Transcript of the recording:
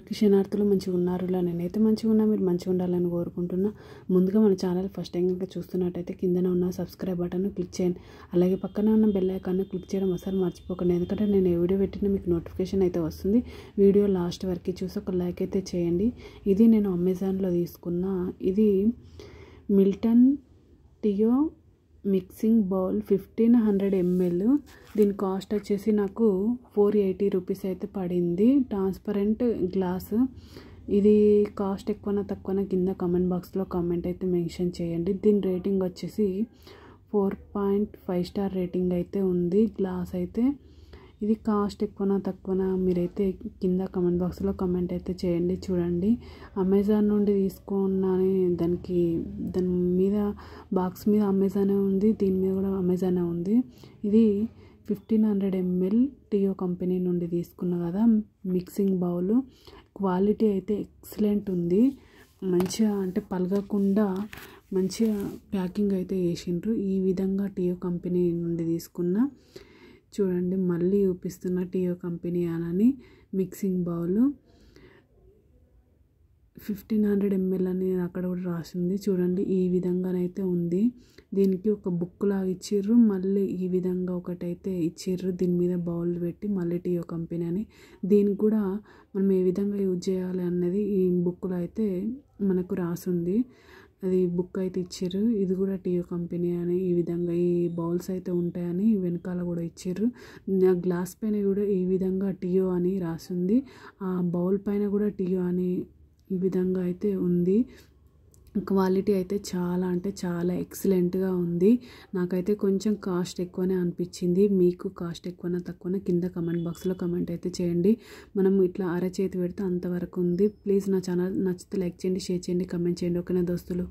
అందరికీ క్షణార్థులు మంచిగా ఉన్నారులా నేనైతే మంచిగా ఉన్నా, మీరు మంచిగా ఉండాలని కోరుకుంటున్నా. ముందుగా మన ఛానల్ ఫస్ట్ టైం కనుక చూస్తున్నట్టయితే కిందన ఉన్న సబ్స్క్రైబ్ బటన్ క్లిక్ చేయండి. అలాగే పక్కన ఉన్న బెల్ ఐకాన్ని క్లిక్ చేయడం అసలు మర్చిపోకండి, ఎందుకంటే నేను ఏ వీడియో పెట్టినా మీకు నోటిఫికేషన్ అయితే వస్తుంది. వీడియో లాస్ట్ వరకు చూసి ఒక లైక్ అయితే చేయండి. ఇది నేను అమెజాన్లో తీసుకున్న, ఇది మిల్టన్ టియో మిక్సింగ్ బౌల్ 1500 ml. దీని కాస్ట్ వచ్చేసి నాకు 480 రూపీస్ అయితే పడింది. Transparent glass. ఇది కాస్ట్ ఎక్కువనా తక్కువనా కింద కామెంట్ బాక్స్లో కామెంట్ అయితే మెన్షన్ చేయండి. దీని రేటింగ్ వచ్చేసి 4.5 స్టార్ రేటింగ్ అయితే ఉంది. గ్లాస్ అయితే ఇది కాస్ట్ ఎక్కువనా తక్కువనా మీరైతే కింద కామెంట్ బాక్స్లో కామెంట్ అయితే చేయండి. చూడండి, అమెజాన్ నుండి తీసుకున్నాను. దాని మీద బాక్స్ మీద అమెజానే ఉంది, దీని మీద కూడా అమెజానే ఉంది. ఇది 1500 ml టియో కంపెనీ నుండి తీసుకున్నా కదా మిక్సింగ్ బౌల్. క్వాలిటీ అయితే ఎక్సలెంట్ ఉంది. మంచిగా అంటే పలగకుండా మంచిగా ప్యాకింగ్ అయితే చేసిండ్రు. ఈ విధంగా టియో కంపెనీ నుండి తీసుకున్న. చూడండి, మళ్ళీ చూపిస్తున్న టియో కంపెనీ అని మిక్సింగ్ బౌల్ 1500 ml అని అక్కడ కూడా రాసింది. చూడండి, ఈ విధంగానైతే ఉంది. దీనికి ఒక బుక్ లాగా ఇచ్చిర్రు, మళ్ళీ ఈ విధంగా ఒకటైతే ఇచ్చిర్రు. దీని మీద బౌల్ పెట్టి మళ్ళీ టియో కంపెనీ అని. దీనికి కూడా మనం ఏ విధంగా యూజ్ చేయాలి అన్నది ఈ బుక్లో అయితే మనకు రాసింది. అది బుక్ అయితే ఇచ్చిర్రు. ఇది కూడా టియో కంపెనీ అని ఈ విధంగా ఈ బౌల్స్ అయితే ఉంటాయని వెనకాల కూడా ఇచ్చిర్రు. గ్లాస్ పైన కూడా ఈ విధంగా టియో అని రాసింది. ఆ బౌల్ పైన కూడా టియో అని ఈ విధంగా అయితే ఉంది. క్వాలిటీ అయితే చాలా అంటే చాలా ఎక్సలెంట్గా ఉంది. నాకైతే కొంచెం కాస్ట్ ఎక్కువనే అనిపించింది. మీకు కాస్ట్ ఎక్కువనా తక్కువనా కింద కమెంట్ బాక్స్లో కమెంట్ అయితే చేయండి. మనం ఇట్లా అరచేతి పెడితే అంతవరకు ఉంది. ప్లీజ్ నా ఛానల్ నచ్చితే లైక్ చేయండి, షేర్ చేయండి, కమెంట్ చేయండి. ఓకేనా దోస్తులు?